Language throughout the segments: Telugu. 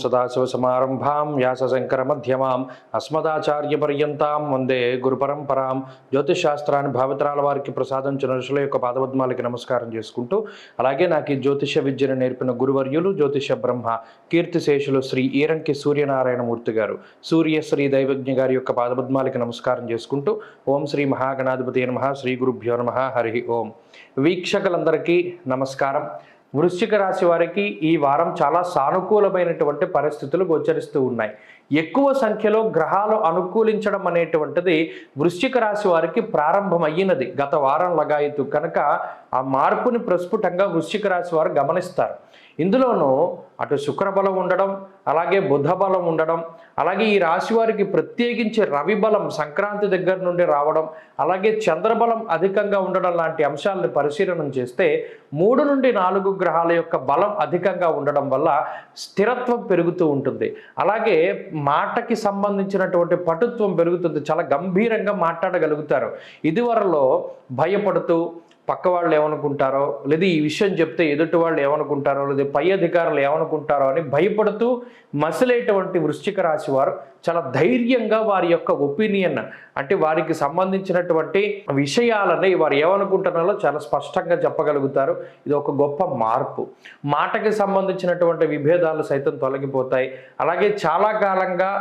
సదాశివసమారంభాం వ్యాసశంకరమధ్యమాం అస్మదాచార్యపర్యంతాం వందే గురుపరంపరాం. జ్యోతిషశాస్త్రాన్ని భావితరాల వారికి ప్రసాదించిన ఋషుల యొక్క పాదపద్మాలకి నమస్కారం చేసుకుంటూ, అలాగే నాకు ఈ జ్యోతిష విద్యను నేర్పిన గురువర్యులు జ్యోతిష బ్రహ్మ కీర్తిశేషులు శ్రీ ఈరంకి సూర్యనారాయణమూర్తి గారు, సూర్యశ్రీ దైవజ్ఞ గారి యొక్క పాదపద్మాలకి నమస్కారం చేసుకుంటూ, ఓం శ్రీ మహాగణాధిపతి నమః, శ్రీ గురుభ్యో నమః, హరి ఓం. వీక్షకులందరికీ నమస్కారం. వృశ్చిక రాశి వారికి ఈ వారం చాలా సానుకూలమైనటువంటి పరిస్థితులు గోచరిస్తూ ఉన్నాయి. ఎక్కువ సంఖ్యలో గ్రహాలు అనుకూలించడం అనేటువంటిది వృశ్చిక రాశి వారికి ప్రారంభమయ్యినది గత వారం లగాయతు కనుక ఆ మార్పుని ప్రస్ఫుటంగా వృశ్చిక రాశి వారు గమనిస్తారు. ఇందులోనూ అటు శుక్రబలం ఉండడం, అలాగే బుధ బలం ఉండడం, అలాగే ఈ రాశి వారికి ప్రత్యేకించి రవి బలం సంక్రాంతి దగ్గర నుండి రావడం, అలాగే చంద్రబలం అధికంగా ఉండడం లాంటి అంశాలను పరిశీలన చేస్తే 3 నుండి 4 గ్రహాల యొక్క బలం అధికంగా ఉండడం వల్ల స్థిరత్వం పెరుగుతూ ఉంటుంది. అలాగే మాటకి సంబంధించినటువంటి పటుత్వం పెరుగుతుంది. చాలా గంభీరంగా మాట్లాడగలుగుతారు. ఇదివరలో భయపడుతూ పక్క వాళ్ళు ఏమనుకుంటారో, లేదా ఈ విషయం చెప్తే ఎదుటి వాళ్ళు ఏమనుకుంటారో, లేదా పై అధికారులు ఏమనుకుంటారో అని భయపడుతూ మసిలేటువంటి వృశ్చిక రాశి వారు చాలా ధైర్యంగా వారి యొక్క ఒపీనియన్, అంటే వారికి సంబంధించినటువంటి విషయాలని వారు ఏమనుకుంటున్నారో చాలా స్పష్టంగా చెప్పగలుగుతారు. ఇది ఒక గొప్ప మార్పు. మాటకి సంబంధించినటువంటి విభేదాలు సైతం తొలగిపోతాయి. అలాగే చాలా కాలంగా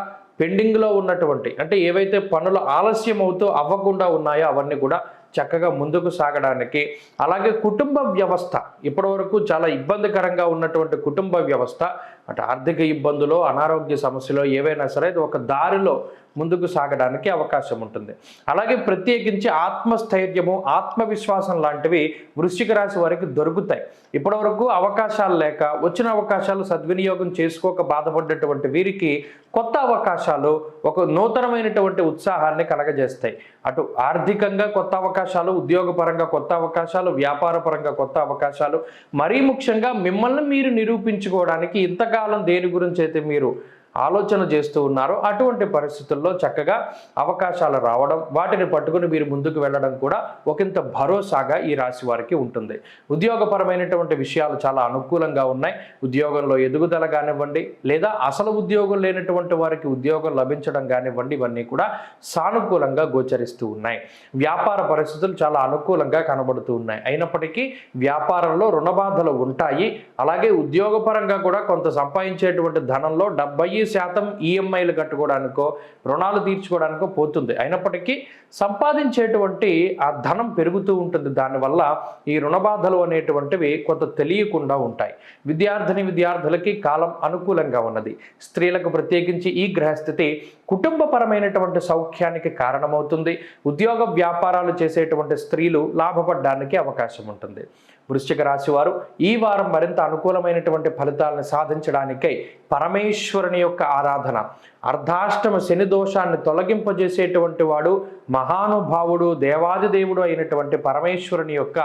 పెండింగ్లో ఉన్నటువంటి, అంటే ఏవైతే పనులు ఆలస్యం అవుతూ అవ్వకుండా ఉన్నాయో అవన్నీ కూడా చక్కగా ముందుకు సాగడానికి, అలాగే కుటుంబ వ్యవస్థ ఇప్పటివరకు చాలా ఇబ్బందికరంగా ఉన్నటువంటి కుటుంబ వ్యవస్థ, అటు ఆర్థిక ఇబ్బందులు, అనారోగ్య సమస్యలు ఏవైనా సరే ఒక దారిలో ముందుకు సాగడానికి అవకాశం ఉంటుంది. అలాగే ప్రత్యేకించి ఆత్మస్థైర్యము, ఆత్మవిశ్వాసం లాంటివి వృశ్చిక రాశి వారికి దొరుకుతాయి. ఇప్పటివరకు అవకాశాలు లేక, వచ్చిన అవకాశాలు సద్వినియోగం చేసుకోక బాధపడ్డటువంటి వీరికి కొత్త అవకాశాలు ఒక నూతనమైనటువంటి ఉత్సాహాన్ని కలగజేస్తాయి. అటు ఆర్థికంగా కొత్త అవకాశాలు, ఉద్యోగపరంగా కొత్త అవకాశాలు, వ్యాపార పరంగా కొత్త అవకాశాలు, మరీ ముఖ్యంగా మిమ్మల్ని మీరు నిరూపించుకోవడానికి ఇంతకాలం దేని గురించి అయితే మీరు ఆలోచన చేస్తూ ఉన్నారో అటువంటి పరిస్థితుల్లో చక్కగా అవకాశాలు రావడం, వాటిని పట్టుకుని మీరు ముందుకు వెళ్ళడం కూడా ఒకంత భరోసాగా ఈ రాశి వారికి ఉంటుంది. ఉద్యోగపరమైనటువంటి విషయాలు చాలా అనుకూలంగా ఉన్నాయి. ఉద్యోగంలో ఎదుగుదల కానివ్వండి, లేదా అసలు ఉద్యోగం లేనటువంటి వారికి ఉద్యోగం లభించడం కానివ్వండి, ఇవన్నీ కూడా సానుకూలంగా గోచరిస్తూ ఉన్నాయి. వ్యాపార పరిస్థితులు చాలా అనుకూలంగా కనబడుతూ ఉన్నాయి. అయినప్పటికీ వ్యాపారంలో రుణబాధలు ఉంటాయి. అలాగే ఉద్యోగపరంగా కూడా కొంత సంపాదించేటువంటి ధనంలో 70% ఈఎంఐలు కట్టుకోవడానికో, రుణాలు తీర్చుకోవడానికో పోతుంది. అయినప్పటికీ సంపాదించేటువంటి ఆ ధనం పెరుగుతూ ఉంటుంది. దానివల్ల ఈ రుణబాధలు అనేటువంటివి కొంత తెలియకుండా ఉంటాయి. విద్యార్థులకి కాలం అనుకూలంగా ఉన్నది. స్త్రీలకు ప్రత్యేకించి ఈ గ్రహస్థితి కుటుంబపరమైనటువంటి సౌఖ్యానికి కారణమవుతుంది. ఉద్యోగ వ్యాపారాలు చేసేటువంటి స్త్రీలు లాభపడడానికి అవకాశం ఉంటుంది. వృశ్చిక రాశి వారు ఈ వారం మరింత అనుకూలమైనటువంటి ఫలితాలను సాధించడానికై పరమేశ్వరుని యొక్క ఆరాధన, అర్ధాష్టమ శని దోషాన్ని తొలగింపజేసేటువంటి వాడు, మహానుభావుడు, దేవాదిదేవుడు అయినటువంటి పరమేశ్వరుని యొక్క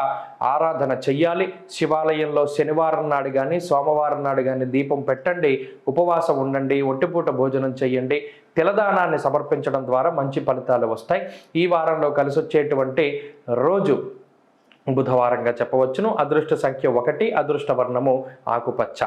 ఆరాధన చెయ్యాలి. శివాలయంలో శనివారం నాడు కానీ, సోమవారం నాడు కానీ దీపం పెట్టండి, ఉపవాసం ఉండండి, ఒంటిపూట భోజనం చెయ్యండి. తిలదానాన్ని సమర్పించడం ద్వారా మంచి ఫలితాలు వస్తాయి. ఈ వారంలో కలిసి వచ్చేటువంటి రోజు బుధవారంగా చెప్పవచ్చును. అదృష్ట సంఖ్య 1, అదృష్ట వర్ణము ఆకుపచ్చ.